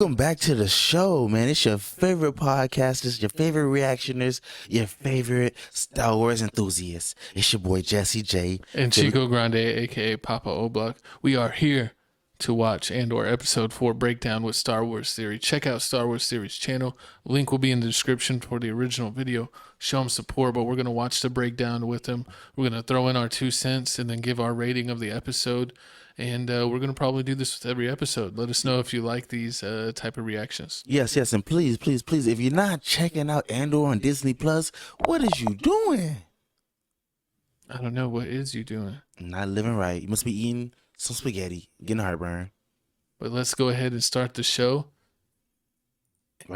Welcome back to the show, man. It's your favorite podcasters, your favorite reactioners, your favorite Star Wars enthusiasts. It's your boy Jesse J. And Chico Grande, aka Papa O'Block. We are here to watch Andor Episode 4 breakdown with Star Wars Theory. Check out Star Wars Theory's channel. Link will be in the description for the original video. Show him support, but we're going to watch the breakdown with him. We're going to throw in our 2 cents and then give our rating of the episode. And we're going to probably do this with every episode. Let us know if you like these type of reactions. Yes, and please, if you're not checking out Andor on Disney Plus, what is you doing? I don't know. What is you doing? Not living right. You must be eating some spaghetti, getting heartburn. But let's go ahead and start the show.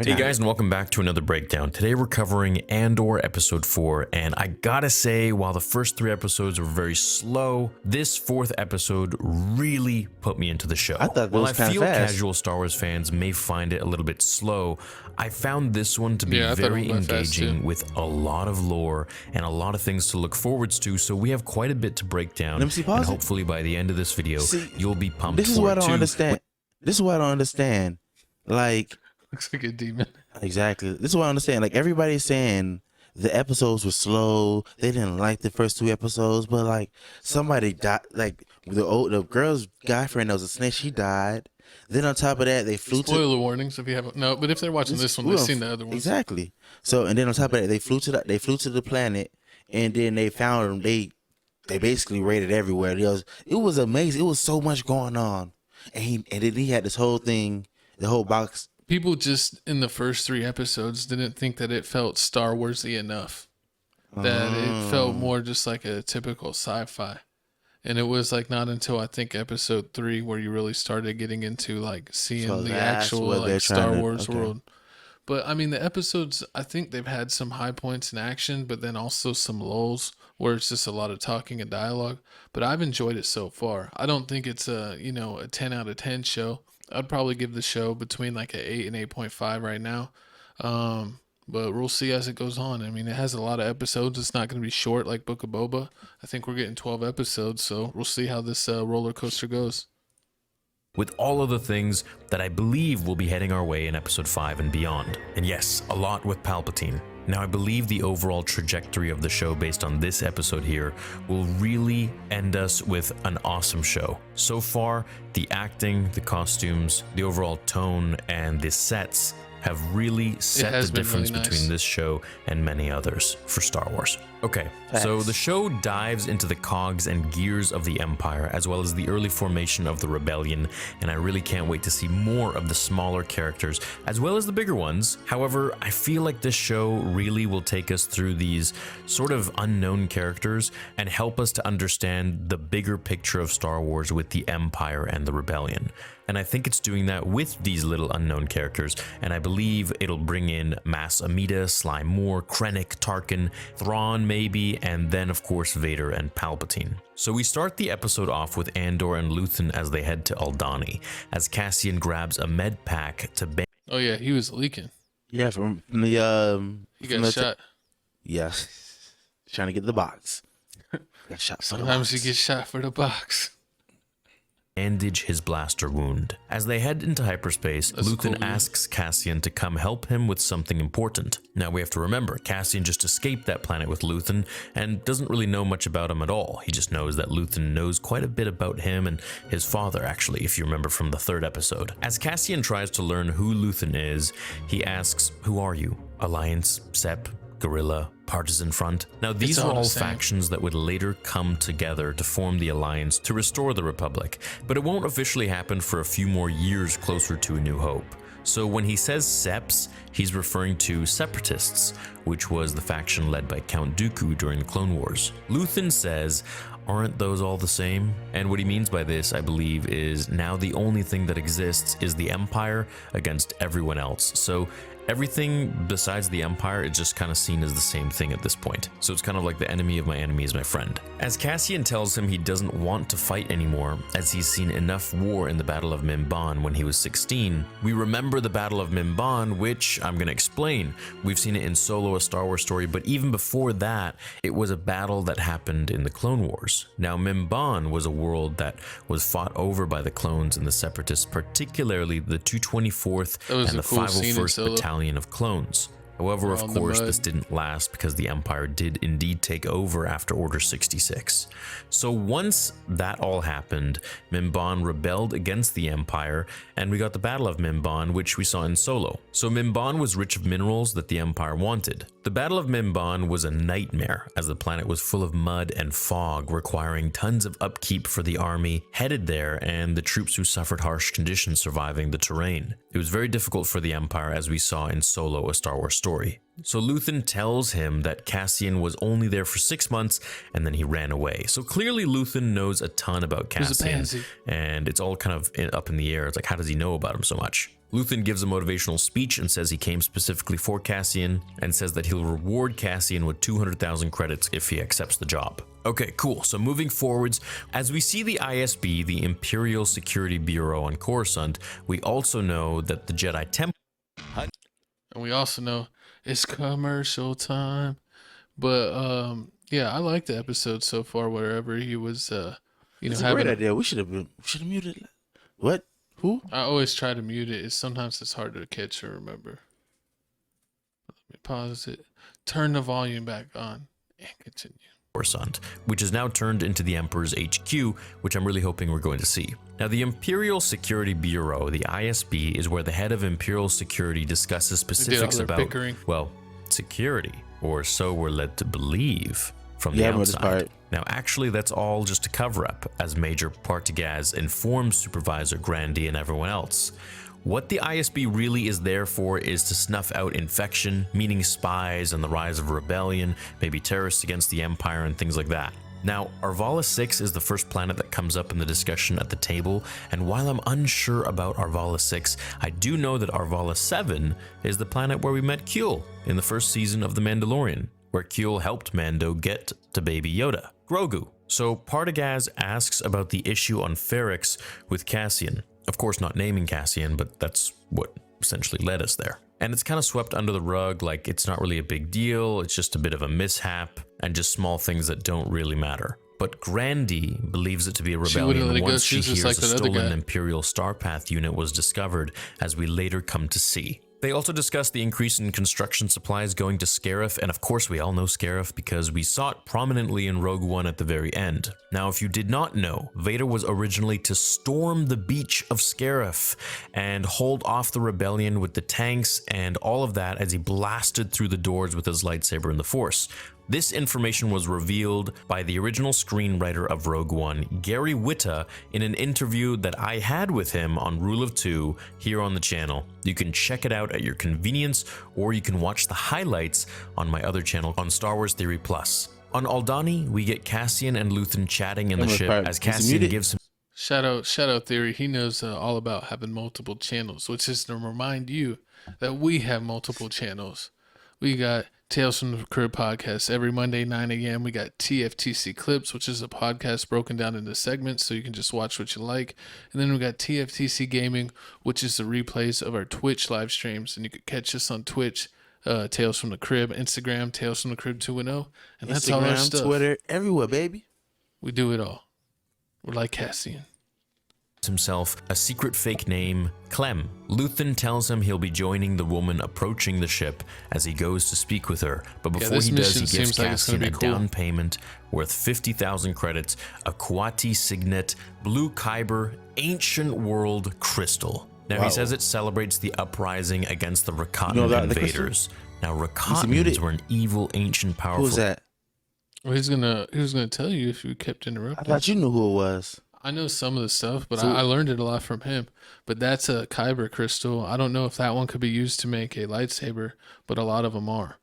Hey guys, and welcome back to another breakdown. Today we're covering Andor Episode 4, and I gotta say, while the first 3 episodes were very slow, this 4th episode really put me into the show. I thought while was I feel fast. casual Star Wars fans may find it a little bit slow, I found this one to be very engaging with a lot of lore and a lot of things to look forwards to, so we have quite a bit to break down. Let me see, pause and it. hopefully by the end of this video, you'll be pumped This is for what it I too. don't understand. This is what I don't understand. Like, Looks like a demon. exactly. This is what I understand. Like, everybody's saying the episodes were slow. They didn't like the first 2 episodes, but like somebody died. Like the girl's guy friend that was a snitch, he died. Then on top of that, they flew Spoiler warnings if you haven't. No, but if they're watching this one, they've seen the other ones. Exactly. So, and then on top of that, they flew to the planet, and then they found them. They basically raided everywhere. It was amazing. It was so much going on, and then he had this whole thing, the whole box. People just in the first 3 episodes didn't think that it felt Star Warsy enough. That it felt more just like a typical sci-fi. And it was like not until I think episode 3 where you really started getting into like seeing the actual like Star Wars world. But I mean the episodes, I think they've had some high points in action, but then also some lulls where it's just a lot of talking and dialogue. But I've enjoyed it so far. I don't think it's a 10 out of 10 show. I'd probably give the show between like an 8 and 8.5 right now. But we'll see as it goes on. I mean, it has a lot of episodes. It's not going to be short like Book of Boba. I think we're getting 12 episodes, so we'll see how this roller coaster goes. With all of the things that I believe will be heading our way in Episode 5 and beyond. And yes, a lot with Palpatine. Now, I believe the overall trajectory of the show based on this episode here will really end us with an awesome show. So far, the acting, the costumes, the overall tone, and the sets have really set the difference between this show and many others for Star Wars. Okay, so the show dives into the cogs and gears of the Empire, as well as the early formation of the Rebellion, and I really can't wait to see more of the smaller characters, as well as the bigger ones. However, I feel like this show really will take us through these sort of unknown characters and help us to understand the bigger picture of Star Wars with the Empire and the Rebellion. And I think it's doing that with these little unknown characters, and I believe it'll bring in Mas Amida, Sly Moore, Krennic, Tarkin, Thrawn maybe, and then of course Vader and Palpatine. So we start the episode off with Andor and Luthen as they head to Aldhani, as Cassian grabs a med pack to ban. Oh yeah, he was leaking. Yeah, from the He got shot. Yeah, trying to get the box. Got shot for the box. Sometimes you get shot for the box. Bandage his blaster wound. As they head into hyperspace, Luthen asks Cassian to come help him with something important. Now we have to remember, Cassian just escaped that planet with Luthen and doesn't really know much about him at all. He just knows that Luthen knows quite a bit about him and his father, actually, if you remember from the 3rd episode. As Cassian tries to learn who Luthen is, he asks, "Who are you? Alliance, Sepp, Guerrilla, Partisan Front?" Now these are all factions that would later come together to form the Alliance to restore the Republic, but it won't officially happen for a few more years closer to A New Hope. So when he says Seps, he's referring to Separatists, which was the faction led by Count Dooku during the Clone Wars. Luthen says, "Aren't those all the same?" And what he means by this, I believe, is now the only thing that exists is the Empire against everyone else. So Everything besides the Empire is just kind of seen as the same thing at this point. So it's kind of like the enemy of my enemy is my friend. As Cassian tells him he doesn't want to fight anymore, as he's seen enough war in the Battle of Mimban when he was 16, we remember the Battle of Mimban, which I'm going to explain. We've seen it in Solo, a Star Wars story, but even before that, it was a battle that happened in the Clone Wars. Now, Mimban was a world that was fought over by the clones and the Separatists, particularly the 224th and the 501st Battalion of clones. However, of course, this didn't last because the Empire did indeed take over after Order 66. So once that all happened, Mimban rebelled against the Empire, and we got the Battle of Mimban, which we saw in Solo. So Mimban was rich of minerals that the Empire wanted. The Battle of Mimban was a nightmare, as the planet was full of mud and fog, requiring tons of upkeep for the army headed there and the troops who suffered harsh conditions surviving the terrain. It was very difficult for the Empire, as we saw in Solo, a Star Wars story. So Luthen tells him that Cassian was only there for 6 months and then he ran away. So clearly Luthen knows a ton about Cassian, and it's all kind of up in the air. It's like, how does he know about him so much? Luthen gives a motivational speech and says he came specifically for Cassian, and says that he'll reward Cassian with 200,000 credits if he accepts the job. Okay, cool. So moving forwards, as we see the ISB, the Imperial Security Bureau on Coruscant, we also know that the Jedi Temple... And we also know it's commercial time. But yeah, I like the episode so far. Wherever he was, it's a great idea. We should have muted. What? Who? I always try to mute it. Sometimes it's hard to catch or remember. Let me pause it. Turn the volume back on and continue. Coruscant, which is now turned into the Emperor's HQ, which I'm really hoping we're going to see. Now, the Imperial Security Bureau, the ISB, is where the head of Imperial Security discusses specifics about, bickering. Well, security, or so we're led to believe from the outside. Now, actually, that's all just a cover-up, as Major Partagaz informs Supervisor Grandy and everyone else. What the ISB really is there for is to snuff out infection, meaning spies and the rise of rebellion, maybe terrorists against the Empire and things like that. Now, Arvala 6 is the first planet that comes up in the discussion at the table, and while I'm unsure about Arvala 6, I do know that Arvala 7 is the planet where we met Kuel in the first season of The Mandalorian, where Kuel helped Mando get to Baby Yoda, Grogu. So Partagaz asks about the issue on Ferrix with Cassian. Of course, not naming Cassian, but that's what essentially led us there. And it's kind of swept under the rug, like it's not really a big deal, it's just a bit of a mishap, and just small things that don't really matter. But Grandy believes it to be a rebellion once she hears a stolen Imperial Starpath unit was discovered, as we later come to see. They also discuss the increase in construction supplies going to Scarif, and of course we all know Scarif because we saw it prominently in Rogue One at the very end. Now, if you did not know, Vader was originally to storm the beach of Scarif and hold off the rebellion with the tanks and all of that as he blasted through the doors with his lightsaber in the Force. This information was revealed by the original screenwriter of Rogue One, Gary Whitta, in an interview that I had with him on Rule of Two here on the channel. You can check it out at your convenience, or you can watch the highlights on my other channel on Star Wars Theory Plus. On Aldhani, we get Cassian and Luthen chatting in the ship as Cassian gives him... Shout out Theory. He knows all about having multiple channels, which is to remind you that we have multiple channels. We got Tales from the Crib podcast every Monday, 9 a.m. We got TFTC Clips, which is a podcast broken down into segments so you can just watch what you like. And then we got TFTC Gaming, which is the replays of our Twitch live streams. And you can catch us on Twitch, Tales from the Crib, Instagram, Tales from the Crib 2.0. And that's all our stuff. Twitter, everywhere, baby. We do it all. We're like Cassian. Himself a secret fake name, Clem. Luthen tells him he'll be joining the woman approaching the ship as he goes to speak with her, but before he does, he gives Cassian a down payment worth 50,000 credits, a Quati Signet, Blue Kyber, Ancient World Crystal. Now he says it celebrates the uprising against the Rakatan invaders. Now Rakatans were an evil, ancient, powerful... Who's that? Well, he was gonna tell you if you kept interrupting. I thought you knew who it was. I know some of the stuff, but I learned it a lot from him. But that's a Kyber crystal. I don't know if that one could be used to make a lightsaber, but a lot of them are.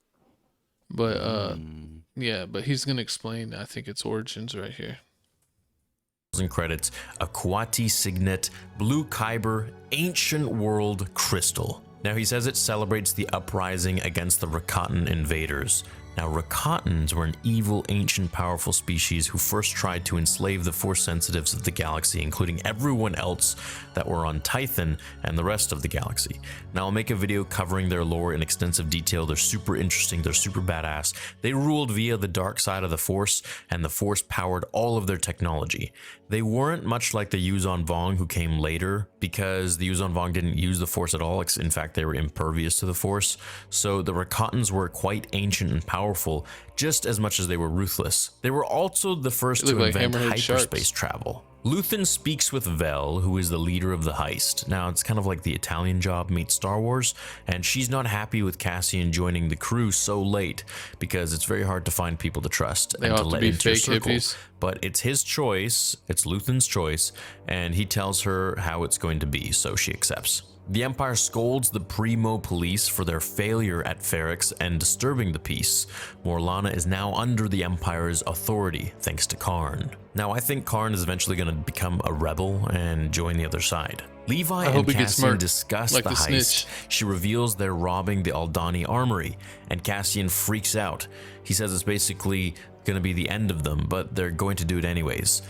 But yeah, but he's gonna explain, I think, its origins right here. closing credits, Aquati Signet Blue Kyber Ancient World Crystal. Now he says it celebrates the uprising against the Rakatan invaders. Now, Rakatans were an evil, ancient, powerful species who first tried to enslave the Force sensitives of the galaxy, including everyone else that were on Tython and the rest of the galaxy. Now, I'll make a video covering their lore in extensive detail. They're super interesting. They're super badass. They ruled via the dark side of the Force, and the Force powered all of their technology. They weren't much like the Yuuzhan Vong who came later, because the Yuuzhan Vong didn't use the Force at all. In fact, they were impervious to the Force. So the Rakatans were quite ancient and powerful, just as much as they were ruthless. They were also the first to invent hyperspace travel. Luthen speaks with Vel, who is the leader of the heist. Now, it's kind of like the Italian Job meets Star Wars, and she's not happy with Cassian joining the crew so late, because it's very hard to find people to trust and to let into your circle. Hippies. But it's his choice, it's Luthen's choice, and he tells her how it's going to be, so she accepts. The Empire scolds the Primo police for their failure at Ferrix and disturbing the peace. Morlana is now under the Empire's authority, thanks to Karn. Now, I think Karn is eventually going to become a rebel and join the other side. Levi and Cassian discuss the heist. She reveals they're robbing the Aldani armory, and Cassian freaks out. He says it's basically going to be the end of them, but they're going to do it anyways.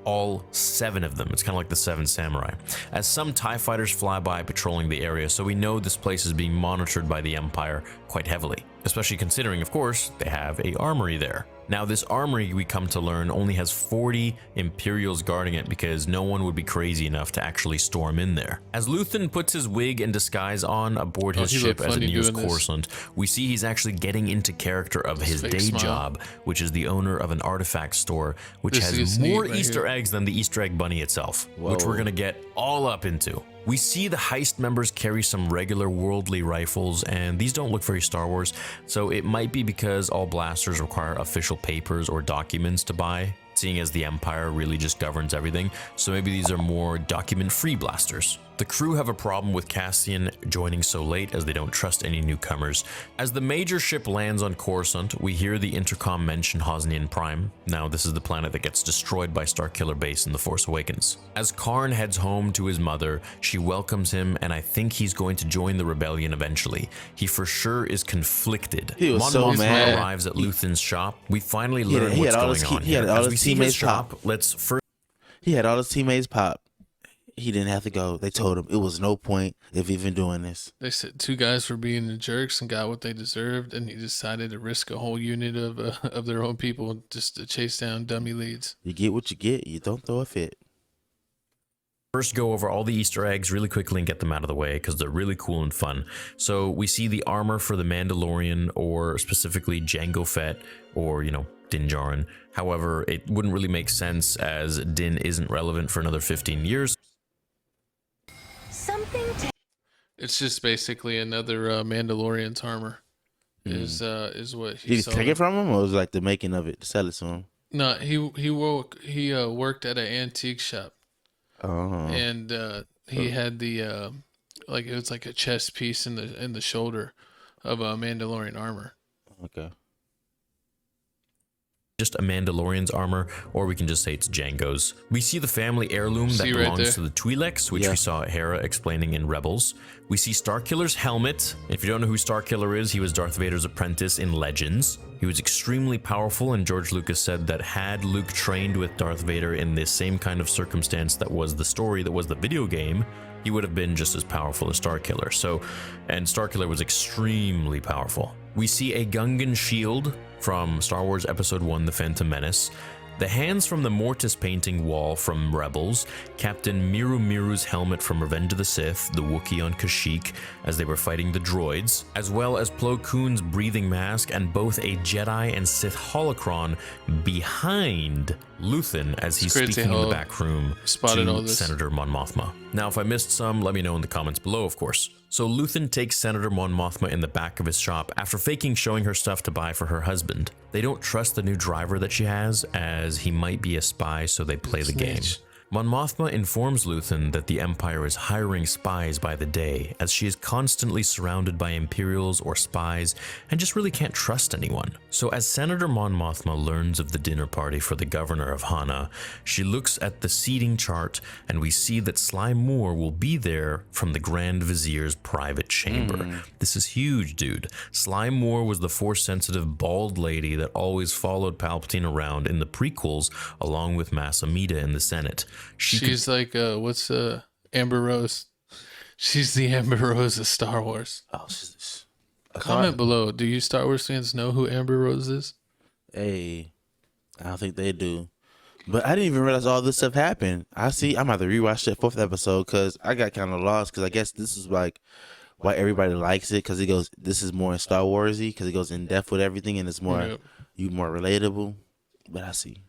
All 7 of them. It's kind of like the 7 samurai. As some TIE fighters fly by patrolling the area, so we know this place is being monitored by the Empire quite heavily, especially considering, of course, they have a armory there. Now, this armory, we come to learn, only has 40 Imperials guarding it because no one would be crazy enough to actually storm in there. As Luthen puts his wig and disguise on aboard his ship as it nears Coruscant, we see he's actually getting into character of his day job, which is the owner of an artifact store, which has more Easter eggs than the Easter egg bunny itself, which we're gonna get all up into. We see the heist members carry some regular worldly rifles, and these don't look very Star Wars, so it might be because all blasters require official papers or documents to buy, seeing as the Empire really just governs everything, so maybe these are more document-free blasters. The crew have a problem with Cassian joining so late as they don't trust any newcomers. As the major ship lands on Coruscant, we hear the intercom mention Hosnian Prime. Now, this is the planet that gets destroyed by Starkiller Base in The Force Awakens. As Karn heads home to his mother, she welcomes him, and I think he's going to join the rebellion eventually. He for sure is conflicted. He was so mad. Arrives at Luthen's shop. We finally learn what's going on. He had all his teammates pop. He had all his teammates pop. He didn't have to go. They told him it was no point of even doing this. They said 2 guys were being the jerks and got what they deserved, and he decided to risk a whole unit of their own people just to chase down dummy leads. You get what you get. You don't throw a fit. First, go over all the Easter eggs really quickly and get them out of the way because they're really cool and fun. So we see the armor for the Mandalorian, or specifically Jango Fett, or, you know, Din Djarin. However, it wouldn't really make sense as Din isn't relevant for another 15 years. It's just basically another Mandalorian's armor. Is what he Did he take it from him, or was it like the making of it to sell it to him? No, he worked at an antique shop. Oh. And he had the like, it was like a chest piece in the shoulder of a Mandalorian armor. Okay. Just a Mandalorian's armor, or we can just say it's Jango's. We see the family heirloom that belongs to the Twi'leks, which we saw Hera explaining in Rebels. We see Starkiller's helmet. If you don't know who Starkiller is, he was Darth Vader's apprentice in Legends. He was extremely powerful, and George Lucas said that had Luke trained with Darth Vader in this same kind of circumstance that was the story, that was the video game, he would have been just as powerful as Starkiller. And Starkiller was extremely powerful. We see a Gungan shield from Star Wars Episode 1, The Phantom Menace, the hands from the Mortis painting wall from Rebels, Captain Miru Miru's helmet from Revenge of the Sith, the Wookiee on Kashyyyk as they were fighting the droids, as well as Plo Koon's breathing mask and both a Jedi and Sith holocron behind Luthen as he's speaking in the back room to Senator Mon Mothma. Now, if I missed some, let me know in the comments below, of course. So Luthen takes Senator Mon Mothma in the back of his shop after faking showing her stuff to buy for her husband. They don't trust the new driver that she has, as he might be a spy, so they play the game. Mon Mothma informs Luthen that the Empire is hiring spies by the day, as she is constantly surrounded by Imperials or spies and just really can't trust anyone. So as Senator Mon Mothma learns of the dinner party for the governor of Hana, she looks at the seating chart and we see that Sly Moore will be there from the Grand Vizier's private chamber. This is huge, dude. Sly Moore was the Force-sensitive bald lady that always followed Palpatine around in the prequels along with Mas Amedda in the Senate. She's like, what's Amber Rose? She's the Amber Rose of Star Wars. Oh, Comment below. Do you Star Wars fans know who Amber Rose is? Hey, I don't think they do. But I didn't even realize all this stuff happened. I'm about to rewatch that 4th episode because I got kind of lost because I guess this is like why everybody likes it because this is more Star Warsy because it goes in depth with everything and it's more more relatable. But I see.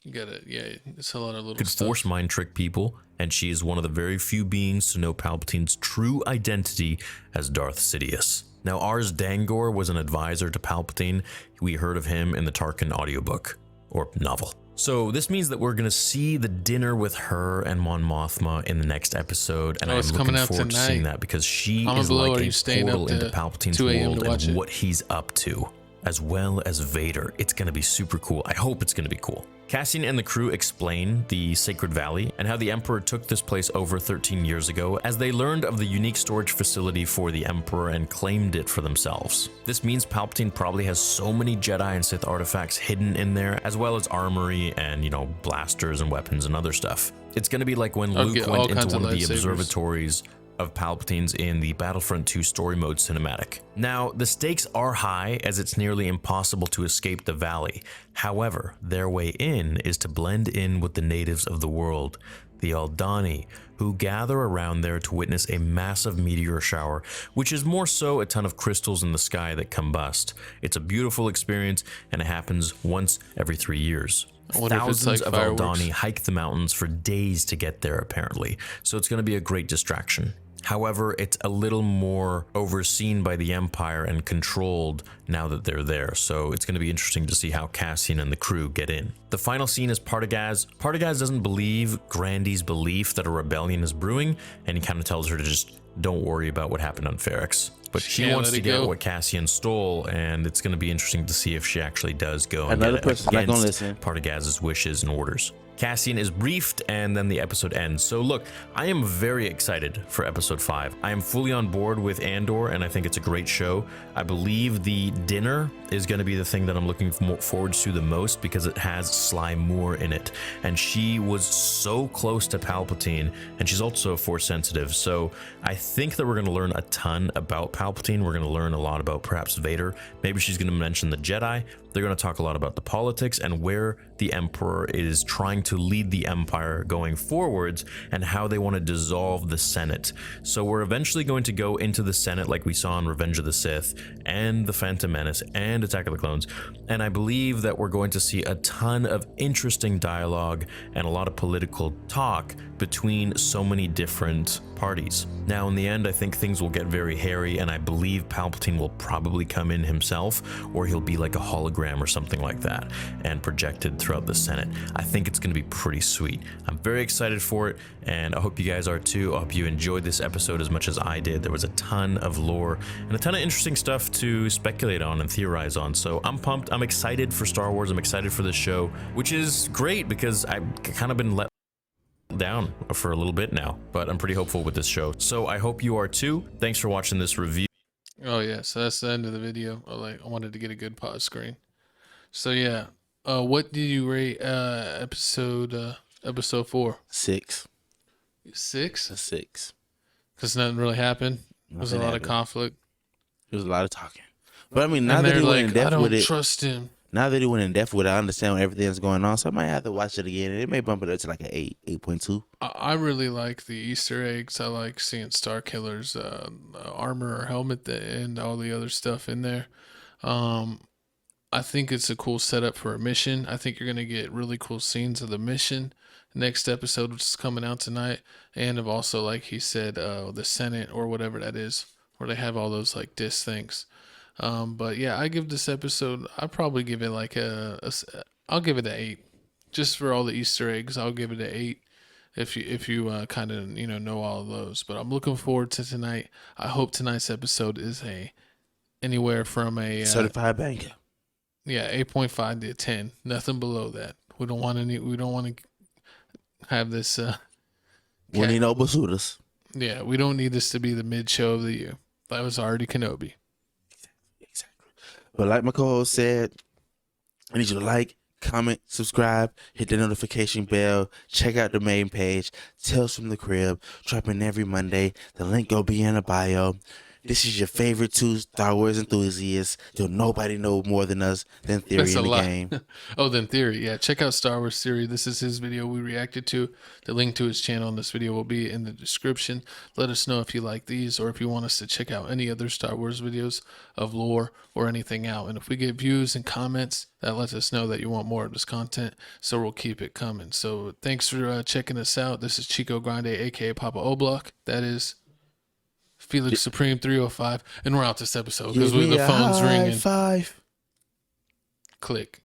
You got it. Yeah, it's a lot of little could stuff. Force mind trick people, and she is one of the very few beings to know Palpatine's true identity as Darth Sidious. Now, Ars Dangor was an advisor to Palpatine. We heard of him in the Tarkin audiobook, or novel. So this means that we're going to see the dinner with her and Mon Mothma in the next episode, and I'm looking forward to seeing that because she is like a portal into Palpatine's world and what he's up to, as well as Vader. It's going to be super cool. I hope it's going to be cool. Cassian and the crew explain the Sacred Valley and how the Emperor took this place over 13 years ago as they learned of the unique storage facility for the Emperor and claimed it for themselves. This means Palpatine probably has so many Jedi and Sith artifacts hidden in there, as well as armory and, blasters and weapons and other stuff. It's going to be like when Luke went into one of the observatories of Palpatine's in the Battlefront 2 story mode cinematic. Now, the stakes are high as it's nearly impossible to escape the valley. However, their way in is to blend in with the natives of the world, the Aldani, who gather around there to witness a massive meteor shower, which is more so a ton of crystals in the sky that combust. It's a beautiful experience, and it happens once every 3 years. Thousands of Aldani hike the mountains for days to get there, apparently, so it's going to be a great distraction. However, it's a little more overseen by the Empire and controlled now that they're there, so it's going to be interesting to see how Cassian and the crew get in. The final scene is Partagaz. Partagaz doesn't believe Grandy's belief that a rebellion is brewing, and he kind of tells her to just don't worry about what happened on Ferrix. But she wants to get what Cassian stole, and it's going to be interesting to see if she actually does go and get it against Partagaz's wishes and orders. Cassian is briefed, and then the episode ends. So look, I am very excited for episode 5. I am fully on board with Andor, and I think it's a great show. I believe the dinner is going to be the thing that I'm looking forward to the most because it has Sly Moore in it, and she was so close to Palpatine, and she's also Force sensitive. So I think that we're going to learn a ton about Palpatine. We're going to learn a lot about perhaps Vader. Maybe she's going to mention the Jedi. They're going to talk a lot about the politics and where the Emperor is trying to lead the Empire going forwards and how they want to dissolve the Senate. So we're eventually going to go into the Senate like we saw in Revenge of the Sith and The Phantom Menace and Attack of the Clones. And I believe that we're going to see a ton of interesting dialogue and a lot of political talk between so many different parties. Now, in the end, I think things will get very hairy, and I believe Palpatine will probably come in himself, or he'll be like a hologram or something like that and projected throughout the Senate. I think it's going to be pretty sweet. I'm very excited for it, and I hope you guys are too. I hope you enjoyed this episode as much as I did. There was a ton of lore and a ton of interesting stuff to speculate on and theorize on. So I'm pumped. I'm excited for Star Wars. I'm excited for this show, which is great because I've kind of been let down for a little bit now, but I'm pretty hopeful with this show. So I hope you are too. Thanks for watching this review. Oh yeah, so that's the end of the video. I wanted to get a good pause screen. So yeah, what did you rate episode 4? 6. 6? A 6. Because nothing really happened. There was a lot of conflict. There was a lot of talking. But I mean, now that he went in depth with it, I don't trust him. Now that he went in depth with it, I understand everything that's going on. So I might have to watch it again. And it may bump it up to like an 8, 8.2. I really like the Easter eggs. I like seeing Starkiller's armor or helmet and all the other stuff in there. I think it's a cool setup for a mission. I think you're going to get really cool scenes of the mission. Next episode, which is coming out tonight. And of also, like he said, the Senate or whatever that is, where they have all those like disc things. But yeah, I give this episode, I'd probably give it like I'll give it an 8. just for all the Easter eggs, I'll give it an 8. If you kind of know all of those. But I'm looking forward to tonight. I hope tonight's episode is anywhere from a certified banger. 8.5 to 10. Nothing below that. We don't want to have this. We need no basudas. Yeah, we don't need this to be the mid show of the year. That was already Kenobi. Exactly. But like my co-host said, I need you to like, comment, subscribe, hit the notification bell, check out the main page, Tales from the Crib, dropping every Monday. The link will be in the bio. This is your favorite 2 Star Wars enthusiasts. Nobody know more than us than Theory in the game. Oh, then Theory. Yeah, check out Star Wars Theory. This is his video we reacted to. The link to his channel in this video will be in the description. Let us know if you like these or if you want us to check out any other Star Wars videos of lore or anything out. And if we get views and comments, that lets us know that you want more of this content, so we'll keep it coming. So thanks for checking us out. This is Chico Grande, aka Papa O'Block. That is Felix Supreme 305, and we're out this episode because the phone's ringing. Five. Click.